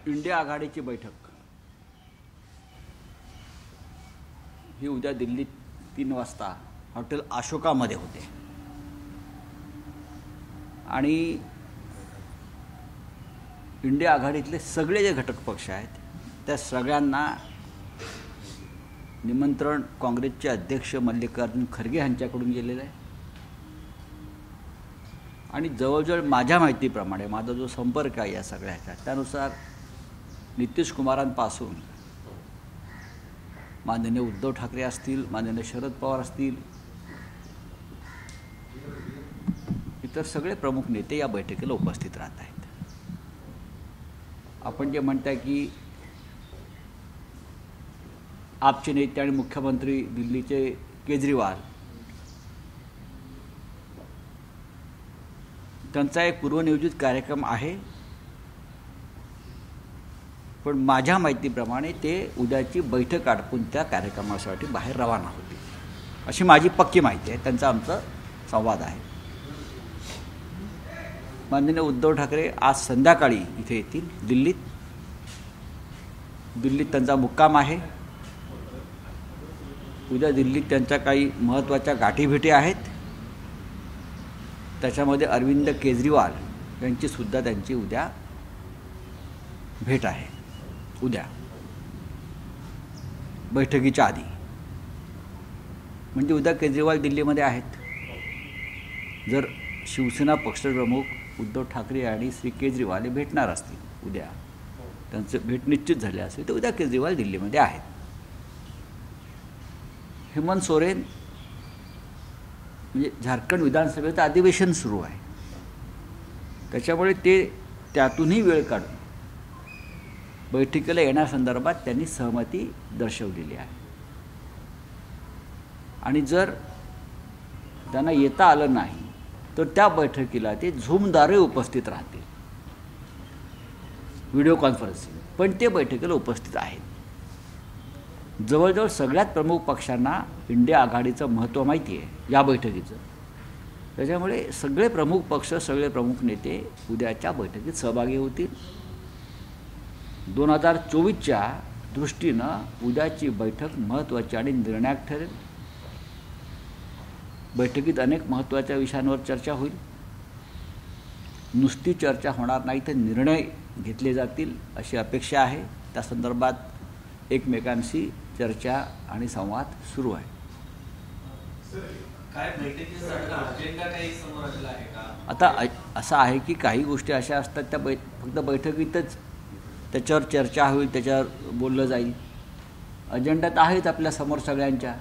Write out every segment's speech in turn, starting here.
India आघाडीची बैठक ही उद्या दिल्लीत 3 वाजता हॉटेल अशोकामध्ये होते आणि इंडिया आघाडीतले सगळे जे घटक पक्ष आहेत त्या सगळ्यांना निमंत्रण काँग्रेसचे अध्यक्ष मल्लिकार्जुन खरगे यांच्याकडून गेलेलं आहे आणि जवळजवळ माझ्या माहितीप्रमाणे माझा जो संपर्क आहे या सगळ्याचा त्यानुसार नितीश कुमारांपासून माननीय उद्धव ठाकरे असतील, माननीय शरद पवार असतील, इतर सगळे प्रमुख नेते या बैठकीला उपस्थित राहत आहेत. आपण जे म्हणताय की आपचे नेते आणि मुख्यमंत्री दिल्लीचे केजरीवाल त्यांचा एक पूर्वनियोजित कार्यक्रम आहे, पण माझ्या माहितीप्रमाणे ते उद्याची बैठक आटपून त्या कार्यक्रमासाठी बाहेर रवाना होते अशी माझी पक्की माहिती आहे. त्यांचा आमचा संवाद आहे. माननीय उद्धव ठाकरे आज संध्याकाळी इथे येतील दिल्लीत त्यांचा मुक्काम आहे. उद्या दिल्लीत त्यांच्या काही महत्त्वाच्या गाठीभेटी आहेत. त्याच्यामध्ये अरविंद केजरीवाल यांची सुद्धा त्यांची उद्या भेट आहे. उद्या बैठकीच्या आधी म्हणजे उद्या केजरीवाल दिल्लीमध्ये आहेत. जर शिवसेना पक्षप्रमुख उद्धव ठाकरे आणि श्री केजरीवाल हे भेटणार असतील उद्या, त्यांचं भेट निश्चित झाले असेल तर उद्या केजरीवाल दिल्लीमध्ये आहेत. हेमंत सोरेन म्हणजे झारखंड विधानसभेचं अधिवेशन सुरू आहे, त्याच्यामुळे ते त्यातूनही वेळ काढून बैठकीला येण्यासंदर्भात त्यांनी सहमती दर्शवलेली आहे आणि जर त्यांना येता आलं नाही तर त्या बैठकीला ते झूमद्वारे उपस्थित राहतील, व्हिडिओ कॉन्फरन्सिंग, पण ते बैठकीला उपस्थित आहेत. जवळजवळ सगळ्यात प्रमुख पक्षांना इंडिया आघाडीचं महत्त्व माहिती आहे या बैठकीचं. त्याच्यामुळे सगळे प्रमुख पक्ष, सगळे प्रमुख नेते उद्याच्या बैठकीत सहभागी होतील. 2024च्या दृष्टीनं उद्याची बैठक महत्त्वाची आणि निर्णायक ठरेल. बैठकीत अनेक महत्त्वाच्या विषयांवर चर्चा होईल. नुसती चर्चा होणार नाही तर निर्णय घेतले जातील अशी अपेक्षा आहे. त्या संदर्भात एकमेकांशी चर्चा आणि संवाद सुरू आहे. आता असं आहे की काही गोष्टी अशा असतात त्या फक्त बैठकीतच त्याच्यावर चर्चा होईल, त्याच्यावर बोललं जाईल. अजेंडा तर आहेच आपल्यासमोर सगळ्यांच्या.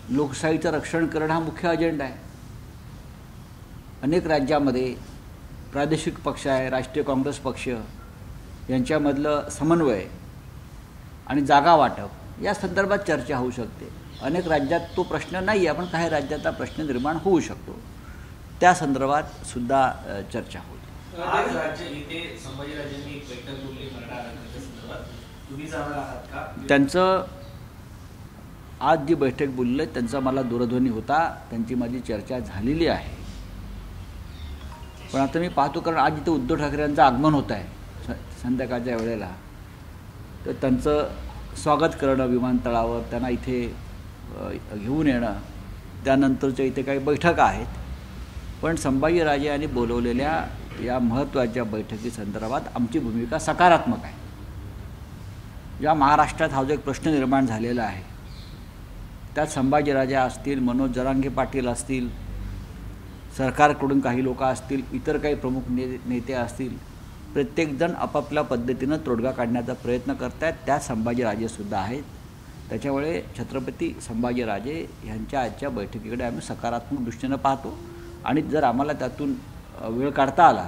लोकशाहीचं रक्षण करणं हा मुख्य अजेंडा आहे. अनेक राज्यामध्ये प्रादेशिक पक्ष आहे, राष्ट्रीय काँग्रेस पक्ष यांच्यामधलं समन्वय आणि जागा वाटप या संदर्भात चर्चा होऊ शकते. अनेक राज्यात तो प्रश्न नाही आहे, पण काही राज्यात प्रश्न निर्माण होऊ शकतो. त्या संदर्भात सुद्धा चर्चा होईल. आज राज्य इथे संभाजीराजांनी एक बैठक बोलली मराठा आरक्षणाच्या संदर्भात, तुम्ही जाणार आहात का? त्यांचं आज जी बैठक बोलले त्यांचा मला दूरध्वनी होता, त्यांची माझी चर्चा झालेली आहे. पण आता मी पाहतो, कारण आज इथं उद्धव ठाकरे यांचं आगमन होत आहे संध्याकाळच्या वेळेला, तर त्यांचं स्वागत करणं विमानतळावर, त्यांना इथे घेऊन येणं, त्यानंतरच्या इथे काही बैठका आहेत. पण संभाजीराजे यांनी बोलवलेल्या या महत्त्वाच्या बैठकीसंदर्भात आमची भूमिका सकारात्मक आहे. ज्या महाराष्ट्रात हा जो एक प्रश्न निर्माण झालेला आहे त्यात संभाजीराजे असतील, मनोज जरांगे पाटील असतील, सरकारकडून काही लोक असतील, इतर काही प्रमुख नेते असतील, प्रत्येकजण आपापल्या पद्धतीनं तोडगा काढण्याचा प्रयत्न करत आहेत. त्यात संभाजीराजेसुद्धा आहेत. त्याच्यामुळे छत्रपती संभाजीराजे यांच्या आजच्या बैठकीकडे आम्ही सकारात्मक दृष्टीनं पाहतो आणि जर आम्हाला त्यातून वेळ काढता आला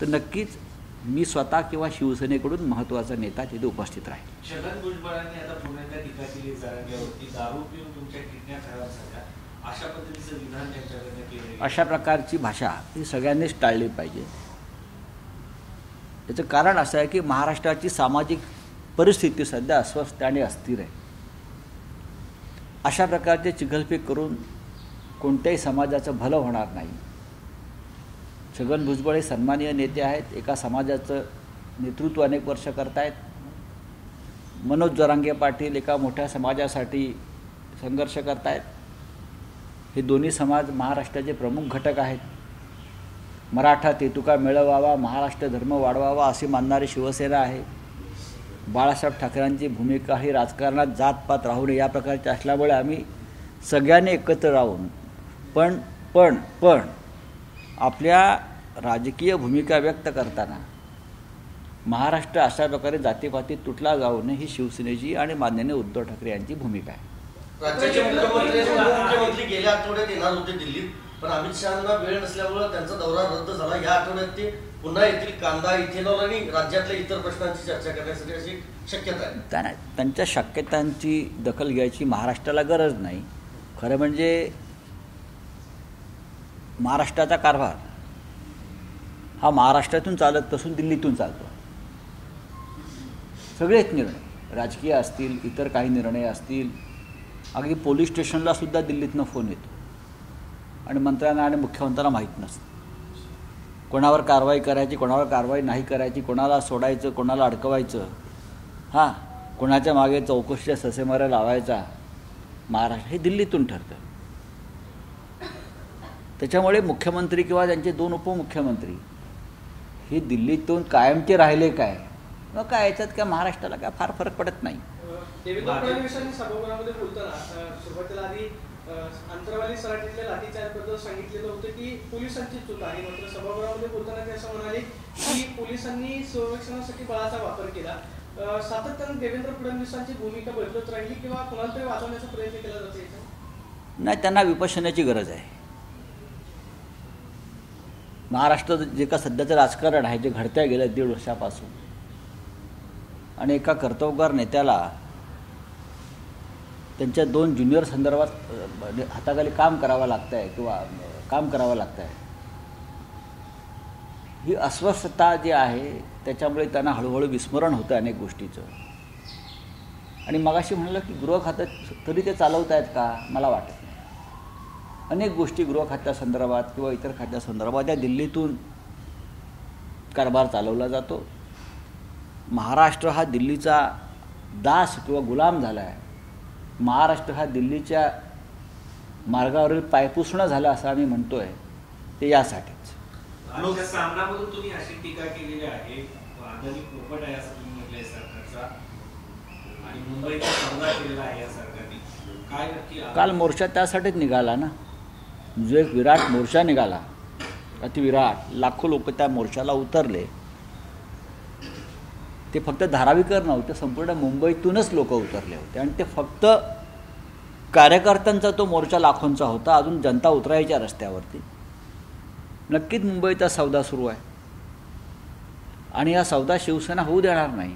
तर नक्कीच मी स्वतः किंवा शिवसेनेकडून महत्त्वाचा नेता तिथे उपस्थित राहील. छगन भुजबळांनी आता पुण्याच्या टीका केली जरांगेवरती, दारू पिऊन तुमच्या किडन्या खराब झाल्या, अशा पद्धतीचं विधान त्यांच्याकडनं केलं. अशा प्रकारची भाषा ही सगळ्यांनीच टाळली पाहिजे. याचं कारण असं आहे की महाराष्ट्राची सामाजिक परिस्थिती सध्या अस्वस्थ आणि अस्थिर आहे. अशा प्रकारचे चिखलफेक करून कोणत्याही समाजाचं भलं होणार नाही. छगन भुजबळ हे सन्माननीय नेते आहेत. एका समाजाचं नेतृत्व अनेक वर्ष करतायत. मनोज जरांगे पाटील एका मोठ्या समाजासाठी संघर्ष करतायत. हे दोन्ही समाज महाराष्ट्राचे प्रमुख घटक आहेत. मराठा तेतुका मिळवावा, महाराष्ट्र धर्म वाढवावा अशी मानणारी शिवसेना आहे. बाळासाहेब ठाकरेंची भूमिका ही राजकारणात जातपात राहू नये या प्रकारची असल्यामुळे आम्ही सगळ्यांनी एकत्र राहून पण आपल्या राजकीय भूमिका व्यक्त करताना महाराष्ट्र अशा प्रकारे जातीपातीत तुटला जाऊ नये ही शिवसेनेची आणि माननीय उद्धव ठाकरे यांची भूमिका आहे. राज्याचे मुख्यमंत्री गेल्या आठवड्यात येणार होते दिल्लीत, पण अमित शहांना वेळ नसल्यामुळे त्यांचा दौरा रद्द झाला. या आठवड्यात ते पुन्हा येथील कांदा, इथेनॉल आणि राज्यातल्या इतर प्रश्नांची चर्चा करण्यासाठी अशी शक्यता आहे. त्यांच्या शक्यतांची दखल घ्यायची महाराष्ट्राला गरज नाही. खरं म्हणजे महाराष्ट्राचा कारभार हा महाराष्ट्रातून चालत नसून दिल्लीतून चालतो. सगळेच निर्णय राजकीय असतील, इतर काही निर्णय असतील, अगदी पोलीस स्टेशनला सुद्धा दिल्लीतनं फोन येतो आणि मंत्र्यांना आणि मुख्यमंत्र्यांना माहीत नसतं कोणावर कारवाई करायची, कोणावर कारवाई नाही करायची, कोणाला सोडायचं, कोणाला अडकवायचं, हां कोणाच्या मागे चौकशीच्या ससेमाऱ्या लावायचा. महाराष्ट्र हे दिल्लीतून ठरतं. त्याच्यामुळे मुख्यमंत्री किंवा त्यांचे दोन उपमुख्यमंत्री हे दिल्लीतून कायमचे राहिले काय, मग काय याच्यात काय महाराष्ट्राला काय फार फरक पडत नाही. देवेंद्र फडणवीसांनी सभागृहामध्ये बोलताना सुरुवातीला आधी अंतरवाली सराटीतल्या लाठीचार्जबद्दल सांगितलेलं होतं की पोलिसांची चूक आहे, मात्र सभागृहामध्ये बोलताना ते असं म्हणाले की पोलिसांनी संरक्षणासाठी बळाचा वापर केला. सातत्यानं देवेंद्र फडणवीसांची भूमिका बदलत राहिली किंवा कोणाला तरी वाचवण्याचा प्रयत्न केला जातो? नाही, त्यांना विपश्यनाची गरज आहे. महाराष्ट्रात जे का सध्याचं राजकारण आहे जे घडत्या गेलं 1.5 वर्षापासून आणि एका कर्तव्यगार नेत्याला त्यांच्या 2 ज्युनियर संदर्भात हाताखाली काम करावं लागतं आहे किंवा काम करावं लागतं आहे, ही अस्वस्थता जी आहे त्याच्यामुळे त्यांना हळूहळू विस्मरण होतं अनेक गोष्टीचं. आणि मगाशी म्हणलं की गृह खातं तरी ते चालवत आहेत का, मला वाटत नाही. अनेक गोष्टी गृह खात्यासंदर्भात किंवा इतर खात्यासंदर्भात या दिल्लीतून कारभार चालवला जातो. महाराष्ट्र हा दिल्लीचा दास किंवा गुलाम झाला आहे. महाराष्ट्र हा दिल्लीच्या मार्गावरील पायपुसणं झालं असं आम्ही म्हणतो आहे, ते यासाठीच. सामनामधून तुम्ही अशी टीका केलेली आहे, आधुनिक पोपट आहे असं तुम्ही म्हटलंय सरकारचा, आणि मुंबईचा सौदा केलेला आहे या सरकारने. काय नक्की काल मोर्चा त्यासाठीच निघाला ना, जो एक विराट मोर्चा निघाला, अतिविराट, लाखो लोक त्या मोर्चाला उतरले. ते फक्त धारावीकर नव्हते, संपूर्ण मुंबईतूनच लोक उतरले होते आणि ते फक्त कार्यकर्त्यांचा तो मोर्चा लाखोंचा होता. अजून जनता उतरायच्या रस्त्यावरती. नक्कीच मुंबईचा सौदा सुरू आहे आणि हा सौदा शिवसेना होऊ देणार नाही.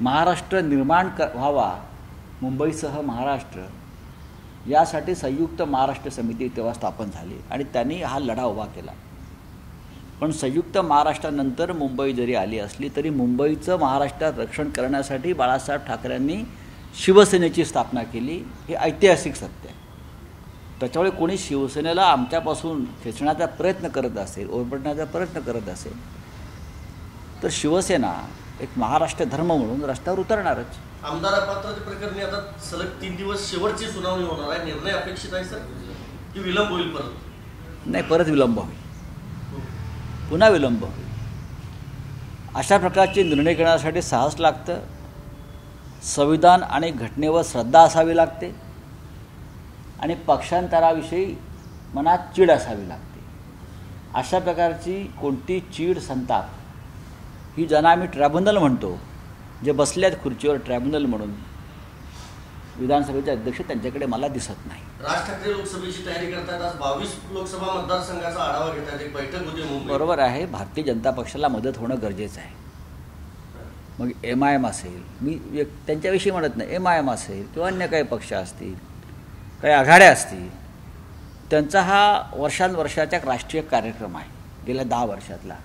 महाराष्ट्र निर्माण व्हावा, मुंबईसह महाराष्ट्र, यासाठी संयुक्त महाराष्ट्र समिती तेव्हा स्थापन झाली आणि त्यांनी हा लढा उभा केला. पण संयुक्त महाराष्ट्रानंतर मुंबई जरी आली असली तरी मुंबईचं महाराष्ट्रात रक्षण करण्यासाठी बाळासाहेब ठाकरेंनी शिवसेनेची स्थापना केली. हे ऐतिहासिक सत्य आहे. त्याच्यामुळे कोणी शिवसेनेला आमच्यापासून खेचण्याचा प्रयत्न करत असेल, ओरबडण्याचा प्रयत्न करत असेल तर शिवसेना एक महाराष्ट्र धर्म म्हणून रस्त्यावर उतरणारच. आमदार अपात्रते प्रकरणी आता सलग 3 दिवस शेवटची सुनावणी होणार आहे. निर्णय अपेक्षित आहे सर की विलंब होईल? नाही, परत विलंब होईल, पुन्हा विलंब होईल. अशा प्रकारचे निर्णय घेण्यासाठी साहस लागतं, संविधान आणि घटनेवर श्रद्धा असावी लागते आणि पक्षांतराविषयी मनात चीड असावी लागते. अशा प्रकारची कोणती चीड, संताप ही ज्यांना आम्ही ट्रायब्युनल म्हणतो, जे बसले आहेत खुर्चीवर ट्रायब्युनल म्हणून विधानसभेचे अध्यक्ष, त्यांच्याकडे मला दिसत नाही. राज ठाकरे लोकसभेची तयारी करतात. आज 22 लोकसभा मतदारसंघाचा आढावा घेतात. एक बैठक होती मुंबईत. बरोबर आहे, भारतीय जनता पक्षाला मदत होणं गरजेचं आहे. मग MIM असेल, मी त्यांच्याविषयी म्हणत नाही, MIM असेल किंवा अन्य काही पक्ष असतील, काही आघाड्या असतील, त्यांचा हा वर्षांवर्षाचा राष्ट्रीय कार्यक्रम आहे. गेल्या 10 वर्षातला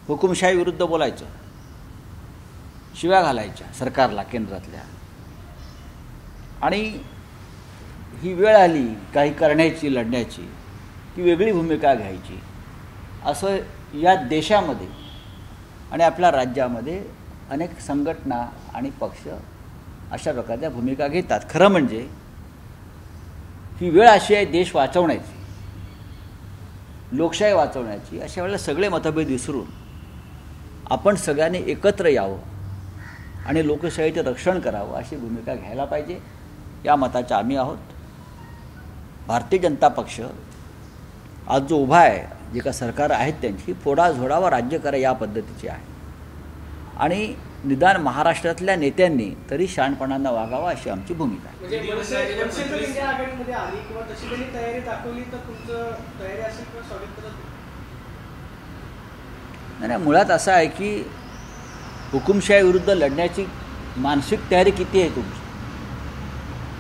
हुकुमशाही विरुद्ध बोलायचं, शिव्या घालायच्या सरकारला, केंद्रातल्या, आणि ही वेळ आली काही करण्याची, लढण्याची, की वेगळी भूमिका घ्यायची. असं या देशामध्ये आणि आपल्या राज्यामध्ये अनेक संघटना आणि पक्ष अशा प्रकारच्या भूमिका घेतात. खरं म्हणजे ही वेळ अशी आहे देश वाचवण्याची, लोकशाही वाचवण्याची. अशा वेळेला सगळे मतभेद विसरून आपण सगळ्यांनी एकत्र यावं आणि लोकशाहीचं रक्षण करावं अशी भूमिका घ्यायला पाहिजे. या मताचे आम्ही आहोत. भारतीय जनता पक्ष आज जो उभा आहे, जे का सरकार आहेत त्यांची फोडाझोडावर राज्य करा या पद्धतीची आहे. आणि निदान महाराष्ट्रातल्या नेत्यांनी तरी शहाणपणानं वागावं अशी आमची भूमिका आहे. म्हणजे मनसे जर इंडिया आघाडीमध्ये आली किंवा तशी त्यांनी तयारी दाखवली तर तुमचं तयारी असेल किंवा स्वागत करत? नाही, मुळात असं आहे की हुकुमशाही विरुद्ध लढण्याची मानसिक तयारी किती आहे तुमची,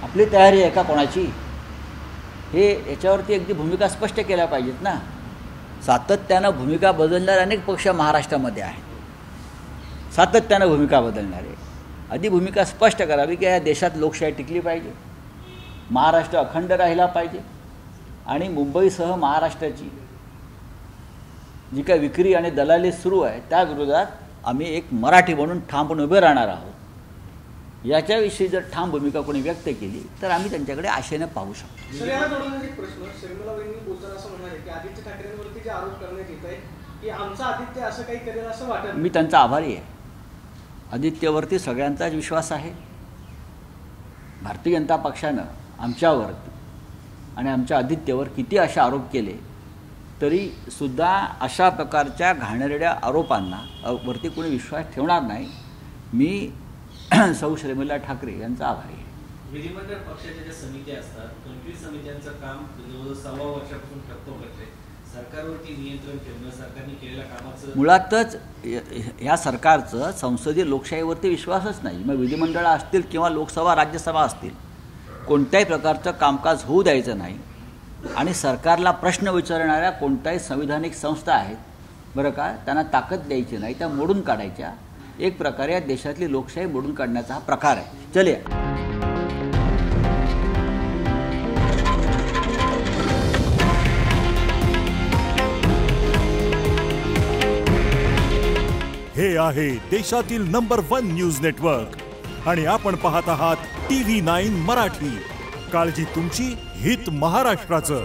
आपली तयारी आहे का कोणाची, हे याच्यावरती अगदी भूमिका स्पष्ट केल्या पाहिजेत ना. सातत्यानं भूमिका बदलणारे अनेक पक्ष महाराष्ट्रामध्ये आहेत, सातत्यानं भूमिका बदलणारे. आधी भूमिका स्पष्ट करावी की या देशात लोकशाही टिकली पाहिजे, महाराष्ट्र अखंड राहिला पाहिजे आणि मुंबईसह महाराष्ट्राची जी काय विक्री आणि दलाली सुरू आहे त्या विरोधात आम्ही एक मराठी म्हणून ठामपणे उभे राहणार आहोत. याच्याविषयी जर ठाम भूमिका कोणी व्यक्त केली तर आम्ही त्यांच्याकडे आशेने पाहू शकतो. सर, याला जोडून एक प्रश्न, शर्मिला वहिनी बोलताना असं म्हणणार आहे की आदित्य ठाकरेंवरती जे आरोप करण्यात येत आहे की आमचा आदित्य असं काही करेल असं वाटत. मी त्यांचा आभारी आहे. आदित्यवरती सगळ्यांचाच विश्वास आहे. भारतीय जनता पक्षानं आमच्यावरती आणि आमच्या आदित्यवर किती असे आरोप केले तरी सुद्धा अशा प्रकारच्या घाणेरड्या आरोपांना वरती कोणी विश्वास ठेवणार नाही. मी सौ शर्मिला ठाकरे यांचा आभारी आहे. विधिमंडळ पक्षाच्या ज्या समित्या असतात 25 समित्यांचं काम जवळजवळ 6 वर्षापासून ठप्प पडलंय. सरकारवरती नियंत्रण ठेवणं, सरकारने केलेल्या कामाचं मुळातच ह्या सरकारचं संसदीय लोकशाहीवरती विश्वासच नाही. मग विधिमंडळ असतील किंवा लोकसभा राज्यसभा असतील, कोणत्याही प्रकारचं कामकाज होऊ द्यायचं नाही. आणि सरकारला प्रश्न विचारणाऱ्या कोणत्याही संविधानिक संस्था आहेत बरं का, त्यांना ताकद द्यायची नाही, त्या मोडून काढायच्या. एक प्रकारे या देशातली लोकशाही मोडून काढण्याचा हा प्रकार आहे. चले, हे आहे देशातील नंबर 1 न्यूज नेटवर्क आणि आपण पाहत आहात TV9 मराठी. काळजी तुमची, हित महाराष्ट्राचं.